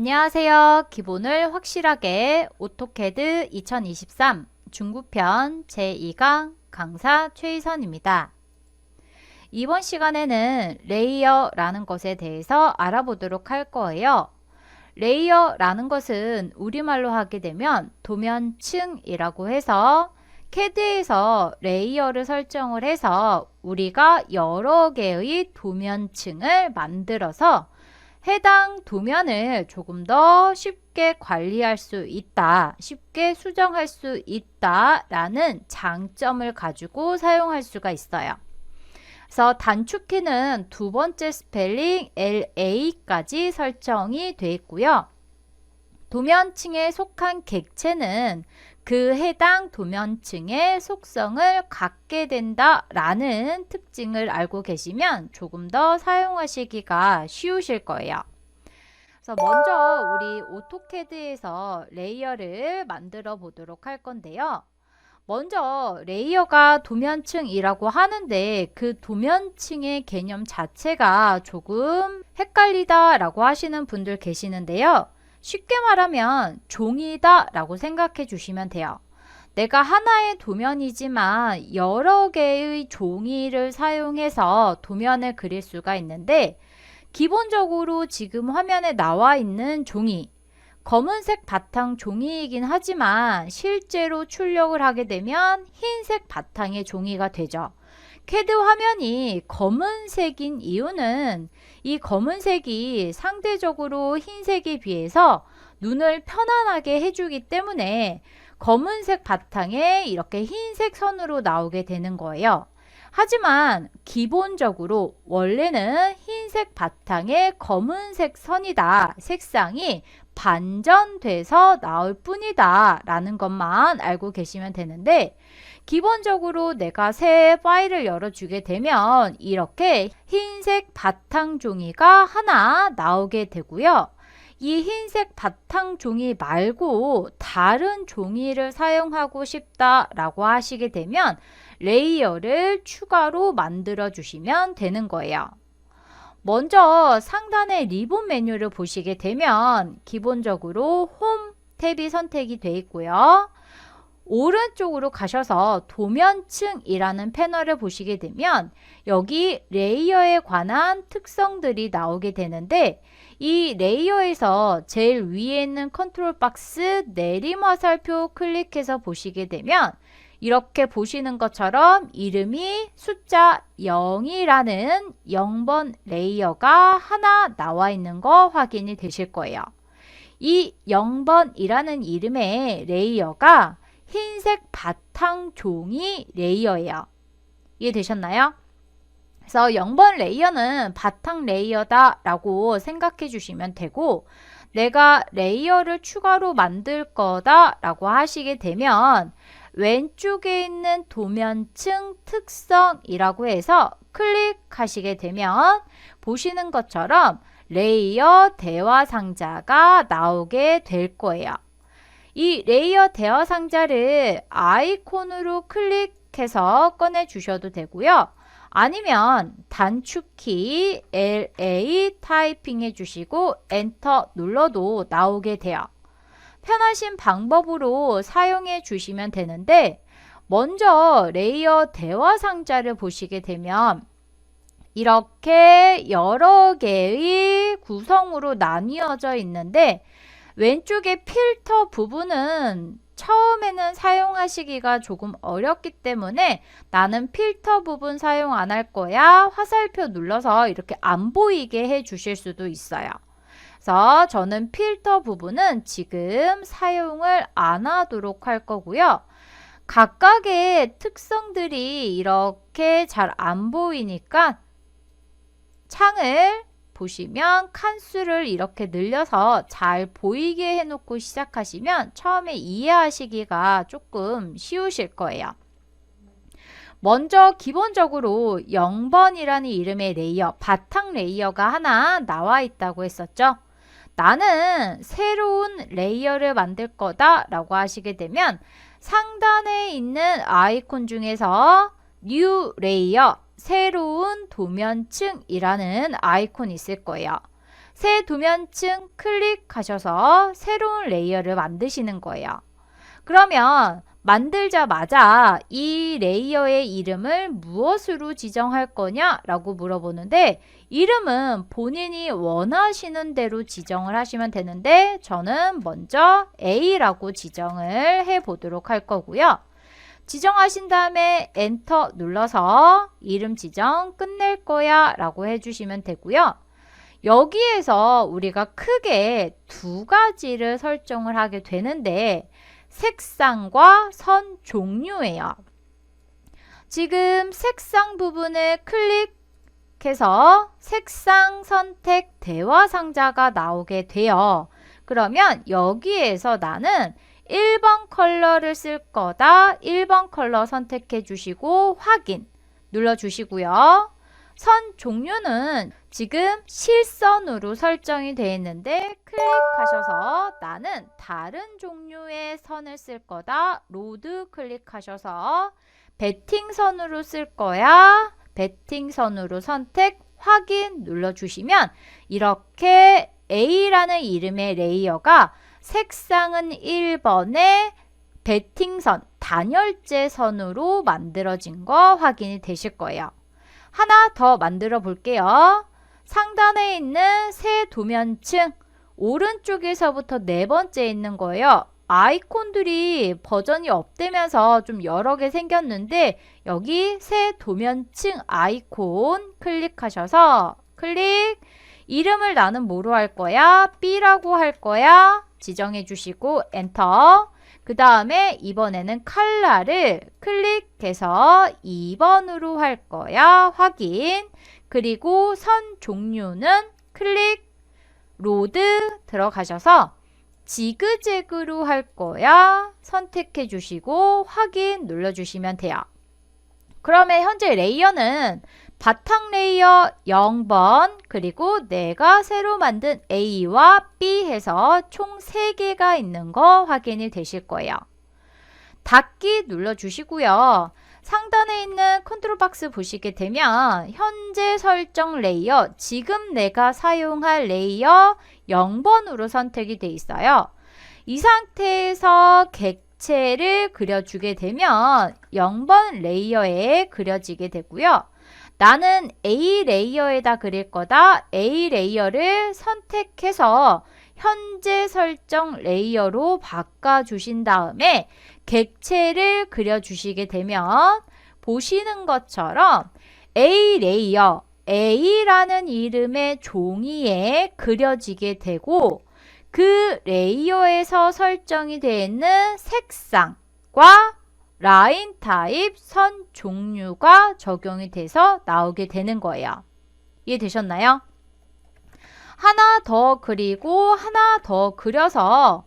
안녕하세요. 기본을 확실하게 오토캐드 2023 중급편 제2강 강사 최희선입니다. 이번 시간에는 레이어라는 것에 대해서 알아보도록 할 거예요. 레이어라는 것은 우리말로 하게 되면 도면층이라고 해서 캐드에서 레이어를 설정을 해서 우리가 여러 개의 도면층을 만들어서 해당 도면을 조금 더 쉽게 관리할 수 있다, 쉽게 수정할 수 있다 라는 장점을 가지고 사용할 수가 있어요. 그래서 단축키는 두 번째 스펠링 LA까지 설정이 되어 있고요. 도면층에 속한 객체는 그 해당 도면층의 속성을 갖게 된다라는 특징을 알고 계시면 조금 더 사용하시기가 쉬우실 거예요. 그래서 먼저 우리 오토캐드에서 레이어를 만들어 보도록 할 건데요. 먼저 레이어가 도면층이라고 하는데 그 도면층의 개념 자체가 조금 헷갈리다 라고 하시는 분들 계시는데요. 쉽게 말하면 종이다 라고 생각해 주시면 돼요. 내가 하나의 도면이지만 여러 개의 종이를 사용해서 도면을 그릴 수가 있는데 기본적으로 지금 화면에 나와 있는 종이 검은색 바탕 종이이긴 하지만 실제로 출력을 하게 되면 흰색 바탕의 종이가 되죠. 캐드 화면이 검은색인 이유는 이 검은색이 상대적으로 흰색에 비해서 눈을 편안하게 해주기 때문에 검은색 바탕에 이렇게 흰색 선으로 나오게 되는 거예요. 하지만 기본적으로 원래는 흰색 바탕에 검은색 선이다. 색상이 반전돼서 나올 뿐이다 라는 것만 알고 계시면 되는데 기본적으로 내가 새 파일을 열어주게 되면 이렇게 흰색 바탕 종이가 하나 나오게 되고요. 이 흰색 바탕 종이 말고 다른 종이를 사용하고 싶다라고 하시게 되면 레이어를 추가로 만들어 주시면 되는 거예요. 먼저 상단의 리본 메뉴를 보시게 되면 기본적으로 홈 탭이 선택이 되어 있고요. 오른쪽으로 가셔서 도면층이라는 패널을 보시게 되면 여기 레이어에 관한 특성들이 나오게 되는데 이 레이어에서 제일 위에 있는 컨트롤 박스 내림 화살표 클릭해서 보시게 되면 이렇게 보시는 것처럼 이름이 숫자 0이라는 0번 레이어가 하나 나와 있는 거 확인이 되실 거예요. 이 0번이라는 이름의 레이어가 흰색 바탕 종이 레이어예요. 이해되셨나요? 그래서 0번 레이어는 바탕 레이어다 라고 생각해 주시면 되고 내가 레이어를 추가로 만들 거다 라고 하시게 되면 왼쪽에 있는 도면층 특성이라고 해서 클릭하시게 되면 보시는 것처럼 레이어 대화 상자가 나오게 될 거예요. 이 레이어 대화 상자를 아이콘으로 클릭해서 꺼내 주셔도 되고요. 아니면 단축키 LA 타이핑 해주시고 엔터 눌러도 나오게 돼요. 편하신 방법으로 사용해 주시면 되는데 먼저 레이어 대화 상자를 보시게 되면 이렇게 여러 개의 구성으로 나뉘어져 있는데 왼쪽에 필터 부분은 처음에는 사용하시기가 조금 어렵기 때문에 나는 필터 부분 사용 안 할 거야. 화살표 눌러서 이렇게 안 보이게 해 주실 수도 있어요. 그래서 저는 필터 부분은 지금 사용을 안 하도록 할 거고요. 각각의 특성들이 이렇게 잘 안 보이니까 창을 보시면 칸수를 이렇게 늘려서 잘 보이게 해놓고 시작하시면 처음에 이해하시기가 조금 쉬우실 거예요. 먼저 기본적으로 0번이라는 이름의 레이어, 바탕 레이어가 하나 나와 있다고 했었죠. 나는 새로운 레이어를 만들 거다 라고 하시게 되면 상단에 있는 아이콘 중에서 New Layer, 새로운 도면층이라는 아이콘이 있을 거예요. 새 도면층 클릭하셔서 새로운 레이어를 만드시는 거예요. 그러면 만들자마자 이 레이어의 이름을 무엇으로 지정할 거냐 라고 물어보는데, 이름은 본인이 원하시는 대로 지정을 하시면 되는데 저는 먼저 A라고 지정을 해 보도록 할 거고요. 지정하신 다음에 엔터 눌러서 이름 지정 끝낼 거야 라고 해주시면 되고요. 여기에서 우리가 크게 두 가지를 설정을 하게 되는데, 색상과 선 종류예요. 지금 색상 부분을 클릭해서 색상 선택 대화 상자가 나오게 돼요. 그러면 여기에서 나는 1번 컬러를 쓸 거다. 1번 컬러 선택해 주시고 확인 눌러 주시고요. 선 종류는 지금 실선으로 설정이 되어 있는데 클릭하셔서 나는 다른 종류의 선을 쓸 거다. 로드 클릭하셔서 배팅선으로 쓸 거야. 배팅선으로 선택 확인 눌러주시면 이렇게 A라는 이름의 레이어가 색상은 1번에 배팅선, 단열재 선으로 만들어진 거 확인이 되실 거예요. 하나 더 만들어 볼게요. 상단에 있는 새 도면층 오른쪽에서부터 네 번째 있는 거예요. 아이콘들이 버전이 업되면서 좀 여러 개 생겼는데 여기 새 도면층 아이콘 클릭하셔서 클릭 이름을 나는 뭐로 할 거야? B라고 할 거야. 지정해 주시고 엔터. 그 다음에 이번에는 컬러를 클릭해서 2번으로 할 거야. 확인. 그리고 선 종류는 클릭, 로드 들어가셔서 지그재그로 할 거야. 선택해 주시고 확인 눌러주시면 돼요. 그러면 현재 레이어는 바탕 레이어 0번 그리고 내가 새로 만든 A와 B 해서 총 3개가 있는 거 확인이 되실 거예요. 닫기 눌러주시고요. 상단에 있는 컨트롤 박스 보시게 되면 현재 설정 레이어, 지금 내가 사용할 레이어 0번으로 선택이 돼 있어요. 이 상태에서 객체를 그려주게 되면 0번 레이어에 그려지게 되고요. 나는 A 레이어에다 그릴 거다. A 레이어를 선택해서 현재 설정 레이어로 바꿔주신 다음에 객체를 그려주시게 되면 보시는 것처럼 A 레이어, A라는 이름의 종이에 그려지게 되고 그 레이어에서 설정이 되어 있는 색상과 라인 타입, 선 종류가 적용이 돼서 나오게 되는 거예요. 이해되셨나요? 하나 더 그리고 하나 더 그려서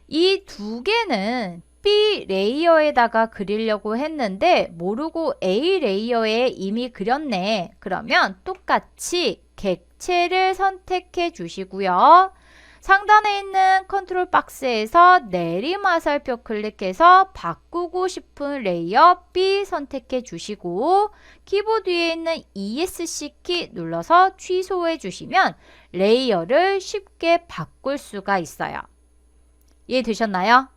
이 두 개는 B 레이어에다가 그리려고 했는데 모르고 A 레이어에 이미 그렸네. 그러면 똑같이 객체를 선택해 주시고요. 상단에 있는 컨트롤 박스에서 내리마살표 클릭해서 바꾸고 싶은 레이어 B 선택해 주시고 키보드 위에 있는 ESC 키 눌러서 취소해 주시면 레이어를 쉽게 바꿀 수가 있어요. 이해되셨나요?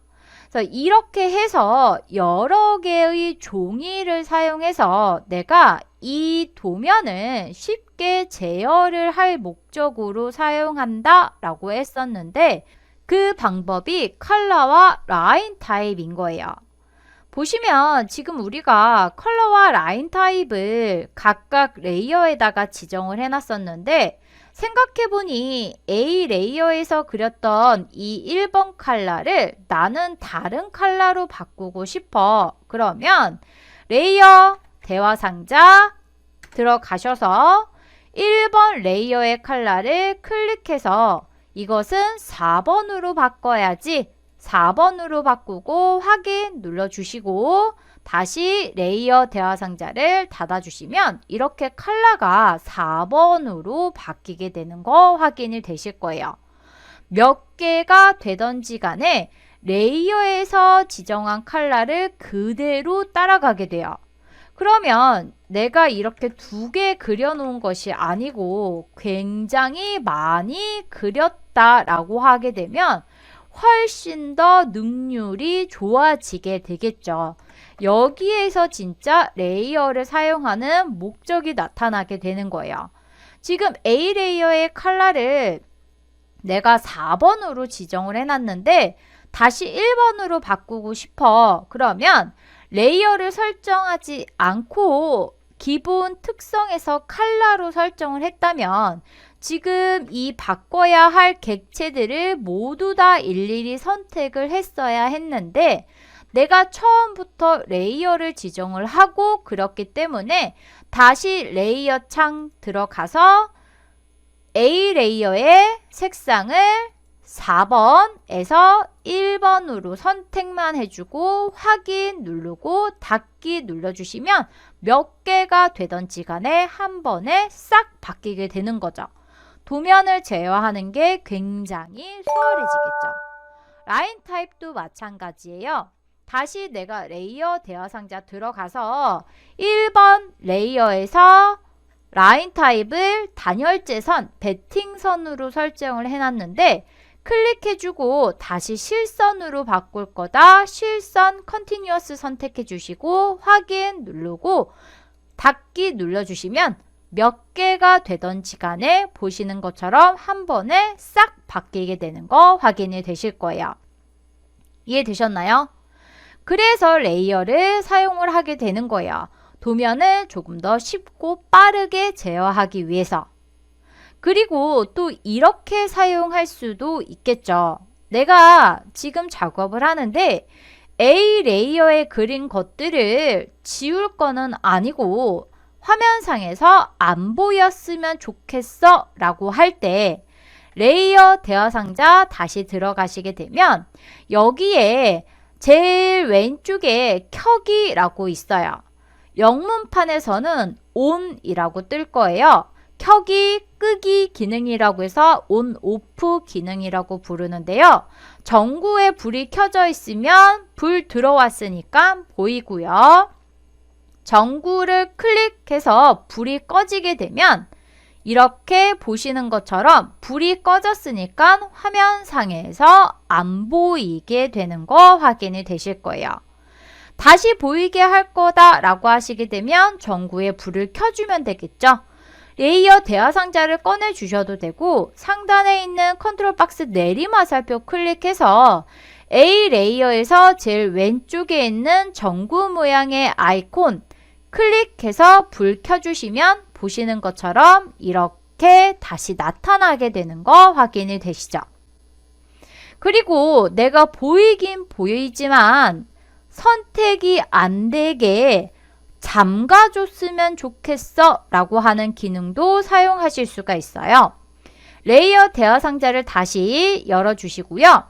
그래서 이렇게 해서 여러 개의 종이를 사용해서 내가 이 도면을 쉽게 제어를 할 목적으로 사용한다 라고 했었는데 그 방법이 컬러와 라인 타입인 거예요. 보시면 지금 우리가 컬러와 라인 타입을 각각 레이어에다가 지정을 해놨었는데 생각해보니 A 레이어에서 그렸던 이 1번 컬러를 나는 다른 컬러로 바꾸고 싶어. 그러면 레이어 대화 상자 들어가셔서 1번 레이어의 컬러를 클릭해서 이것은 4번으로 바꿔야지 4번으로 바꾸고 확인 눌러주시고 다시 레이어 대화 상자를 닫아주시면 이렇게 컬러가 4번으로 바뀌게 되는 거 확인이 되실 거예요. 몇 개가 되던지 간에 레이어에서 지정한 컬러를 그대로 따라가게 돼요. 그러면 내가 이렇게 2개 그려놓은 것이 아니고 굉장히 많이 그렸다라고 하게 되면 훨씬 더 능률이 좋아지게 되겠죠. 여기에서 진짜 레이어를 사용하는 목적이 나타나게 되는 거예요. 지금 A 레이어의 컬러를 내가 4번으로 지정을 해놨는데 다시 1번으로 바꾸고 싶어. 그러면 레이어를 설정하지 않고 기본 특성에서 컬러로 설정을 했다면 지금 이 바꿔야 할 객체들을 모두 다 일일이 선택을 했어야 했는데 내가 처음부터 레이어를 지정을 하고 그렇기 때문에 다시 레이어 창 들어가서 A 레이어의 색상을 4번에서 1번으로 선택만 해주고 확인 누르고 닫기 눌러주시면 몇 개가 되던지 간에 한 번에 싹 바뀌게 되는 거죠. 도면을 제어하는 게 굉장히 수월해지겠죠. 라인 타입도 마찬가지예요. 다시 내가 레이어 대화 상자 들어가서 1번 레이어에서 라인 타입을 단열재선, 베팅선으로 설정을 해놨는데 클릭해주고 다시 실선으로 바꿀 거다. 실선 컨티뉴어스 선택해 주시고 확인 누르고 닫기 눌러주시면 몇 개가 되던지 간에 보시는 것처럼 한 번에 싹 바뀌게 되는 거 확인이 되실 거예요. 이해되셨나요? 그래서 레이어를 사용을 하게 되는 거예요. 도면을 조금 더 쉽고 빠르게 제어하기 위해서. 그리고 또 이렇게 사용할 수도 있겠죠. 내가 지금 작업을 하는데 A 레이어에 그린 것들을 지울 거는 아니고 화면상에서 안 보였으면 좋겠어 라고 할 때 레이어 대화 상자 다시 들어가시게 되면 여기에 제일 왼쪽에 켜기라고 있어요. 영문판에서는 ON이라고 뜰 거예요. 켜기, 끄기 기능이라고 해서 ON, OFF 기능이라고 부르는데요. 전구에 불이 켜져 있으면 불 들어왔으니까 보이고요. 전구를 클릭해서 불이 꺼지게 되면 이렇게 보시는 것처럼 불이 꺼졌으니까 화면상에서 안 보이게 되는 거 확인이 되실 거예요. 다시 보이게 할 거다 라고 하시게 되면 전구에 불을 켜주면 되겠죠. 레이어 대화 상자를 꺼내 주셔도 되고 상단에 있는 컨트롤 박스 내리마살표 클릭해서 A 레이어에서 제일 왼쪽에 있는 전구 모양의 아이콘 클릭해서 불 켜주시면 보시는 것처럼 이렇게 다시 나타나게 되는 거 확인이 되시죠. 그리고 내가 보이긴 보이지만 선택이 안 되게 잠가줬으면 좋겠어 라고 하는 기능도 사용하실 수가 있어요. 레이어 대화 상자를 다시 열어주시고요.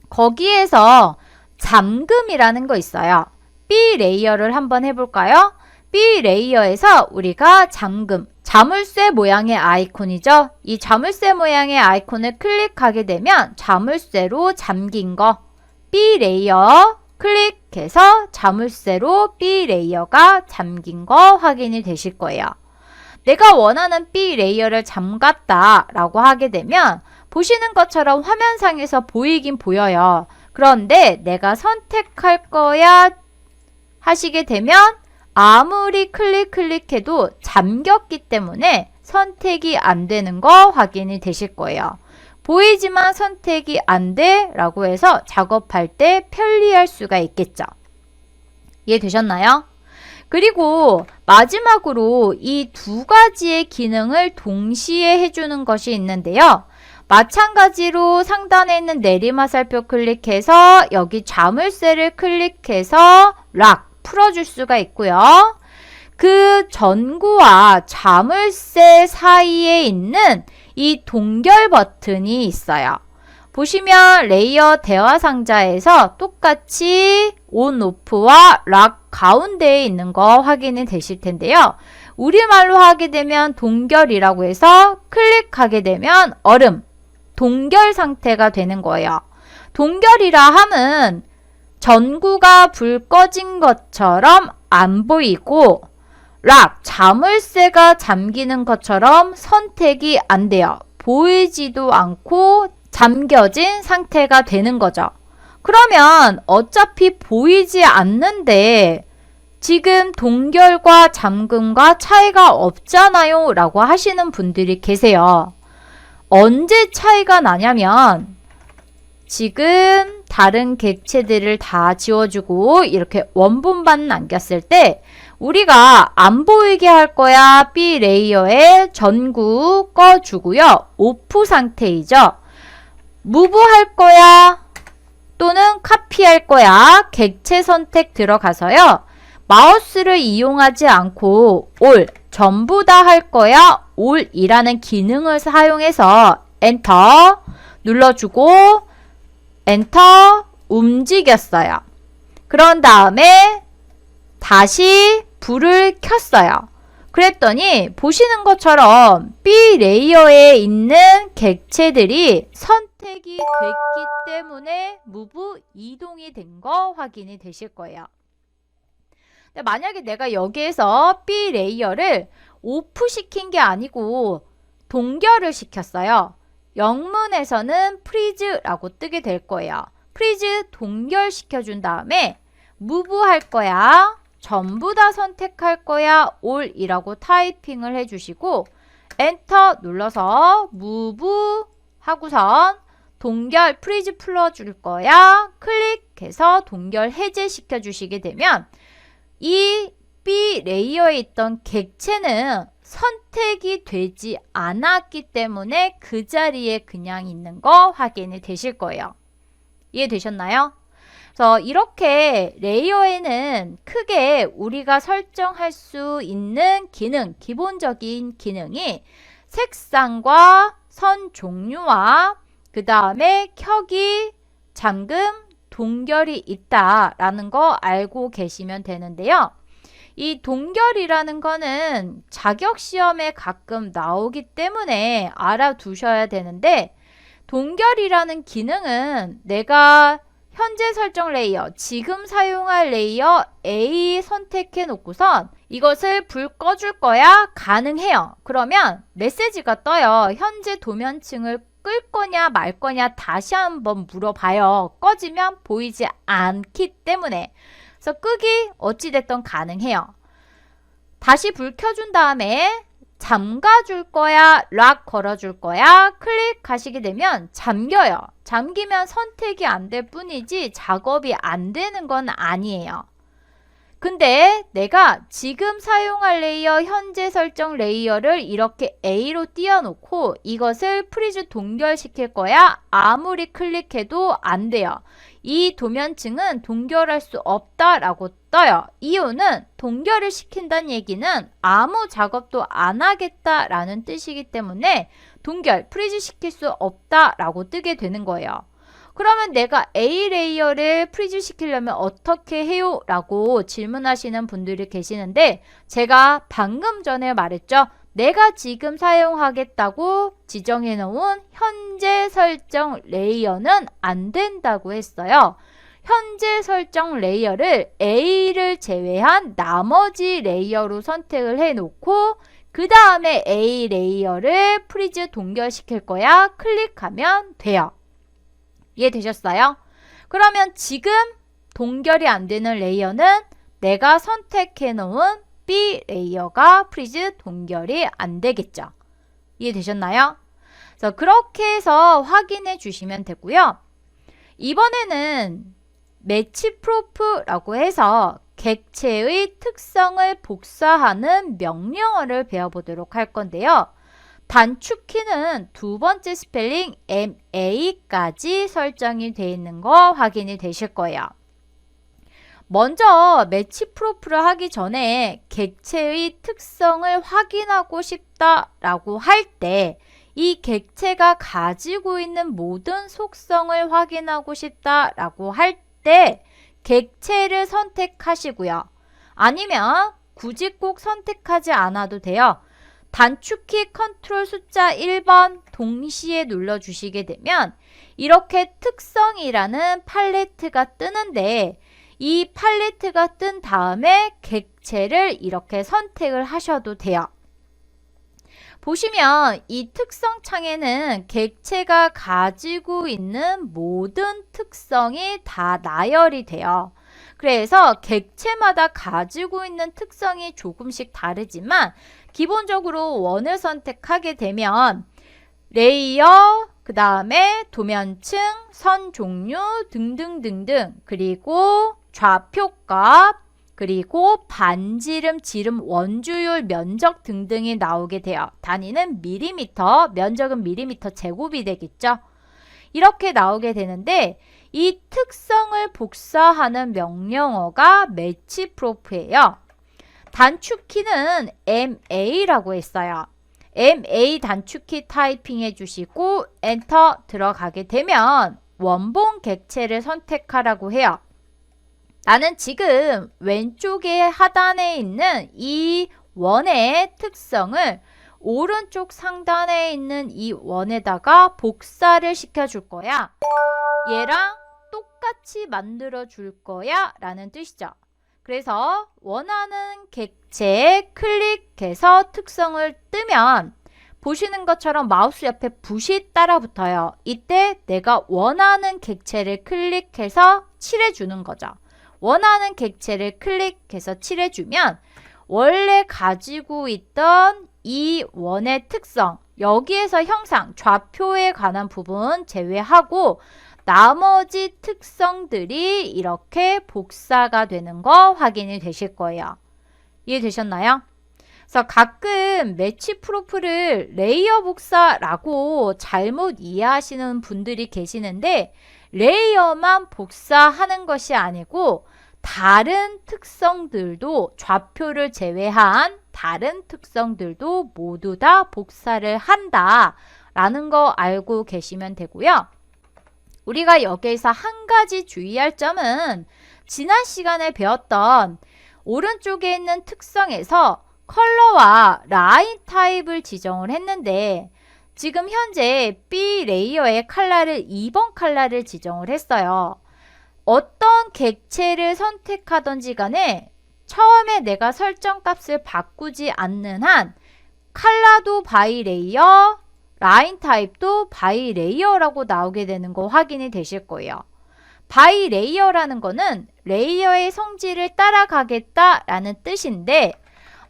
거기에서 잠금이라는 거 있어요. B 레이어를 한번 해볼까요? B 레이어에서 우리가 잠금, 자물쇠 모양의 아이콘이죠. 이 자물쇠 모양의 아이콘을 클릭하게 되면 자물쇠로 잠긴 거 B 레이어 클릭해서 자물쇠로 B 레이어가 잠긴 거 확인이 되실 거예요. 내가 원하는 B 레이어를 잠갔다 라고 하게 되면 보시는 것처럼 화면상에서 보이긴 보여요. 그런데 내가 선택할 거야 하시게 되면 아무리 클릭해도 잠겼기 때문에 선택이 안 되는 거 확인이 되실 거예요. 보이지만 선택이 안 돼 라고 해서 작업할 때 편리할 수가 있겠죠. 이해되셨나요? 그리고 마지막으로 이 2가지의 기능을 동시에 해주는 것이 있는데요. 마찬가지로 상단에 있는 내리마살표 클릭해서 여기 자물쇠를 클릭해서 락 풀어줄 수가 있고요. 그 전구와 자물쇠 사이에 있는 이 동결 버튼이 있어요. 보시면 레이어 대화 상자에서 똑같이 ON, OFF와 락 가운데에 있는 거 확인이 되실 텐데요. 우리말로 하게 되면 동결이라고 해서 클릭하게 되면 얼음, 동결 상태가 되는 거예요. 동결이라 함은 전구가 불 꺼진 것처럼 안 보이고 락, 자물쇠가 잠기는 것처럼 선택이 안 돼요. 보이지도 않고 잠겨진 상태가 되는 거죠. 그러면 어차피 보이지 않는데 지금 동결과 잠금과 차이가 없잖아요 라고 하시는 분들이 계세요. 언제 차이가 나냐면 지금 다른 객체들을 다 지워주고 이렇게 원본만 남겼을 때 우리가 안 보이게 할 거야. B 레이어의 전구 꺼주고요. 오프 상태이죠. 무브 할 거야. 또는 카피할 거야. 객체 선택 들어가서요. 마우스를 이용하지 않고 올, 전부 다 할 거야. 올이라는 기능을 사용해서 엔터 눌러주고 엔터 움직였어요. 그런 다음에 다시 불을 켰어요. 그랬더니 보시는 것처럼 B 레이어에 있는 객체들이 선택이 됐기 때문에 무브 이동이 된 거 확인이 되실 거예요. 근데 만약에 내가 여기에서 B 레이어를 오프 시킨 게 아니고 동결을 시켰어요. 영문에서는 프리즈라고 뜨게 될 거예요. 프리즈 동결 시켜준 다음에 무브 할 거야. 전부 다 선택할 거야. 올이라고 타이핑을 해주시고 엔터 눌러서 무브 하고선 동결 프리즈 풀어줄 거야. 클릭해서 동결 해제시켜 주시게 되면 이 B 레이어에 있던 객체는 선택이 되지 않았기 때문에 그 자리에 그냥 있는 거 확인이 되실 거예요. 이해되셨나요? 그래서 이렇게 레이어에는 크게 우리가 설정할 수 있는 기능, 기본적인 기능이 색상과 선 종류와 그 다음에 켜기, 잠금, 동결이 있다라는 거 알고 계시면 되는데요. 이 동결이라는 거는 자격시험에 가끔 나오기 때문에 알아두셔야 되는데 동결이라는 기능은 내가 현재 설정 레이어, 지금 사용할 레이어 A 선택해 놓고선 이것을 불 꺼줄 거야? 가능해요. 그러면 메시지가 떠요. 현재 도면층을 끌 거냐 말 거냐 다시 한번 물어봐요. 꺼지면 보이지 않기 때문에. 그래서 끄기 어찌됐든 가능해요. 다시 불 켜준 다음에 잠가줄 거야, 락 걸어줄 거야, 클릭하시게 되면 잠겨요. 잠기면 선택이 안 될 뿐이지 작업이 안 되는 건 아니에요. 근데 내가 지금 사용할 레이어, 현재 설정 레이어를 이렇게 A로 띄워놓고 이것을 프리즈 동결시킬 거야. 아무리 클릭해도 안 돼요. 이 도면층은 동결할 수 없다라고 떠요. 이유는 동결을 시킨다는 얘기는 아무 작업도 안 하겠다라는 뜻이기 때문에 동결, 프리즈 시킬 수 없다라고 뜨게 되는 거예요. 그러면 내가 A 레이어를 프리즈 시키려면 어떻게 해요? 라고 질문하시는 분들이 계시는데 제가 방금 전에 말했죠. 내가 지금 사용하겠다고 지정해 놓은 현재 설정 레이어는 안 된다고 했어요. 현재 설정 레이어를 A를 제외한 나머지 레이어로 선택을 해 놓고 그 다음에 A 레이어를 프리즈 동결시킬 거야. 클릭하면 돼요. 이해되셨어요? 그러면 지금 동결이 안 되는 레이어는 내가 선택해 놓은 B 레이어가 프리즈 동결이 안 되겠죠. 이해되셨나요? 그래서 그렇게 해서 확인해 주시면 되고요. 이번에는 매치 프로프라고 해서 객체의 특성을 복사하는 명령어를 배워보도록 할 건데요. 단축키는 두 번째 스펠링 MA까지 설정이 되어 있는 거 확인이 되실 거예요. 먼저 매치 프로프를 하기 전에 객체의 특성을 확인하고 싶다라고 할 때 이 객체가 가지고 있는 모든 속성을 확인하고 싶다라고 할 때 객체를 선택하시고요. 아니면 굳이 꼭 선택하지 않아도 돼요. 단축키 컨트롤 숫자 1번 동시에 눌러주시게 되면 이렇게 특성이라는 팔레트가 뜨는데 이 팔레트가 뜬 다음에 객체를 이렇게 선택을 하셔도 돼요. 보시면 이 특성 창에는 객체가 가지고 있는 모든 특성이 다 나열이 돼요. 그래서 객체마다 가지고 있는 특성이 조금씩 다르지만 기본적으로 원을 선택하게 되면 레이어, 그 다음에 도면층, 선 종류 등등등등, 그리고 좌표값, 그리고 반지름, 지름, 원주율, 면적 등등이 나오게 돼요. 단위는 밀리미터, 면적은 밀리미터 제곱이 되겠죠. 이렇게 나오게 되는데 이 특성을 복사하는 명령어가 매치프로프예요. 단축키는 MA라고 했어요. MA 단축키 타이핑 해주시고 엔터 들어가게 되면 원본 객체를 선택하라고 해요. 나는 지금 왼쪽에 하단에 있는 이 원의 특성을 오른쪽 상단에 있는 이 원에다가 복사를 시켜줄 거야. 얘랑 똑같이 만들어 줄 거야 라는 뜻이죠. 그래서 원하는 객체에 클릭해서 특성을 뜨면 보시는 것처럼 마우스 옆에 붓이 따라 붙어요. 이때 내가 원하는 객체를 클릭해서 칠해주는 거죠. 원하는 객체를 클릭해서 칠해주면 원래 가지고 있던 이 원의 특성, 여기에서 형상, 좌표에 관한 부분 제외하고 나머지 특성들이 이렇게 복사가 되는 거 확인이 되실 거예요. 이해되셨나요? 그래서 가끔 매치프로프를 레이어 복사라고 잘못 이해하시는 분들이 계시는데 레이어만 복사하는 것이 아니고 다른 특성들도 좌표를 제외한 다른 특성들도 모두 다 복사를 한다라는 거 알고 계시면 되고요. 우리가 여기에서 한 가지 주의할 점은 지난 시간에 배웠던 오른쪽에 있는 특성에서 컬러와 라인 타입을 지정을 했는데 지금 현재 B 레이어의 컬러를 2번 컬러를 지정을 했어요. 어떤 객체를 선택하던지 간에 처음에 내가 설정 값을 바꾸지 않는 한 컬러도 바이 레이어, 라인 타입도 바이 레이어라고 나오게 되는 거 확인이 되실 거예요. 바이 레이어라는 거는 레이어의 성질을 따라가겠다라는 뜻인데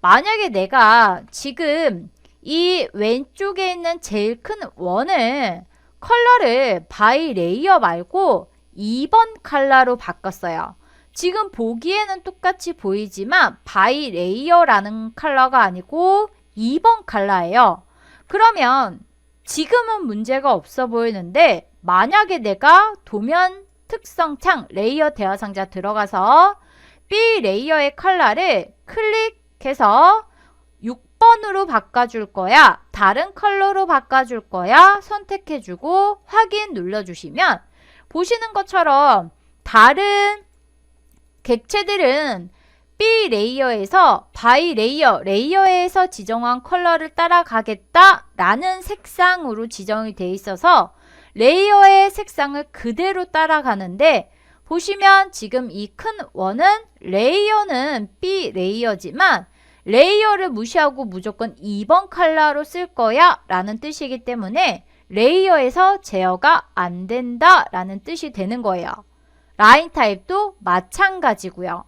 만약에 내가 지금 이 왼쪽에 있는 제일 큰 원을 컬러를 바이 레이어 말고 2번 컬러로 바꿨어요. 지금 보기에는 똑같이 보이지만 바이 레이어라는 컬러가 아니고 2번 컬러예요. 그러면 지금은 문제가 없어 보이는데 만약에 내가 도면 특성 창 레이어 대화 상자 들어가서 B 레이어의 컬러를 클릭해서 6번으로 바꿔줄 거야, 다른 컬러로 바꿔줄 거야 선택해주고 확인 눌러주시면 보시는 것처럼 다른 객체들은 B 레이어에서 바이 레이어, 레이어에서 지정한 컬러를 따라가겠다 라는 색상으로 지정이 되어 있어서 레이어의 색상을 그대로 따라가는데 보시면 지금 이 큰 원은 레이어는 B 레이어지만 레이어를 무시하고 무조건 2번 컬러로 쓸 거야 라는 뜻이기 때문에 레이어에서 제어가 안 된다 라는 뜻이 되는 거예요. 라인 타입도 마찬가지고요.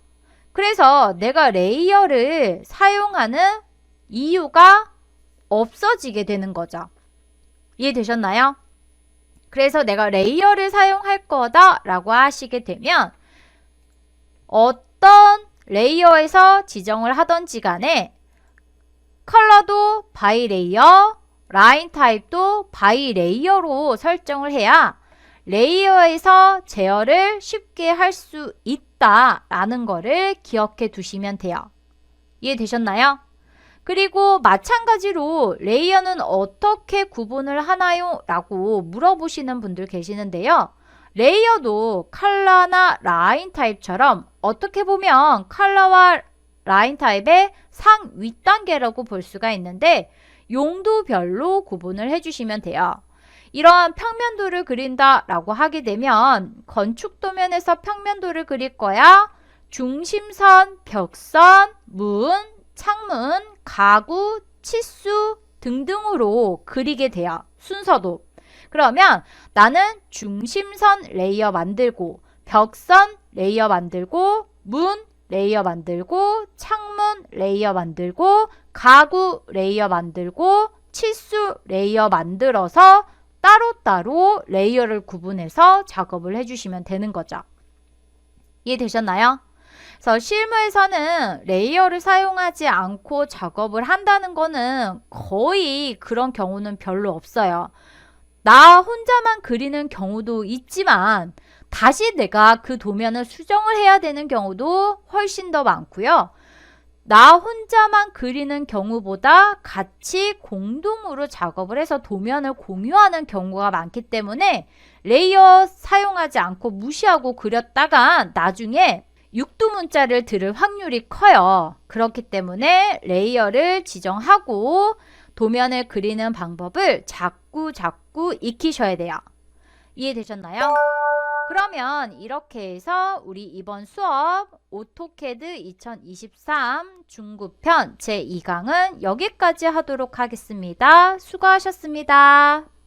그래서 내가 레이어를 사용하는 이유가 없어지게 되는 거죠. 이해되셨나요? 그래서 내가 레이어를 사용할 거다 라고 하시게 되면 어떤 레이어에서 지정을 하던지 간에 컬러도 바이 레이어, 라인 타입도 바이 레이어로 설정을 해야 레이어에서 제어를 쉽게 할 수 있다라는 거를 기억해 두시면 돼요. 이해되셨나요? 그리고 마찬가지로 레이어는 어떻게 구분을 하나요? 라고 물어보시는 분들 계시는데요. 레이어도 컬러나 라인 타입처럼 어떻게 보면 컬러와 라인 타입의 상 윗단계라고 볼 수가 있는데 용도별로 구분을 해주시면 돼요. 이러한 평면도를 그린다라고 하게 되면 건축 도면에서 평면도를 그릴 거야. 중심선, 벽선, 문, 창문, 가구, 치수 등등으로 그리게 돼요. 순서도. 그러면 나는 중심선 레이어 만들고 벽선 레이어 만들고 문 레이어 만들고 창문 레이어 만들고 가구 레이어 만들고 치수 레이어 만들어서 따로따로 레이어를 구분해서 작업을 해주시면 되는 거죠. 이해되셨나요? 그래서 실무에서는 레이어를 사용하지 않고 작업을 한다는 거는 거의 그런 경우는 별로 없어요. 나 혼자만 그리는 경우도 있지만 다시 내가 그 도면을 수정을 해야 되는 경우도 훨씬 더 많고요. 나 혼자만 그리는 경우보다 같이 공동으로 작업을 해서 도면을 공유하는 경우가 많기 때문에 레이어 사용하지 않고 무시하고 그렸다가 나중에 육두문자를 들을 확률이 커요. 그렇기 때문에 레이어를 지정하고 도면을 그리는 방법을 자꾸 익히셔야 돼요. 이해되셨나요? 그러면 이렇게 해서 우리 이번 수업 오토캐드 2023 중급편 제2강은 여기까지 하도록 하겠습니다. 수고하셨습니다.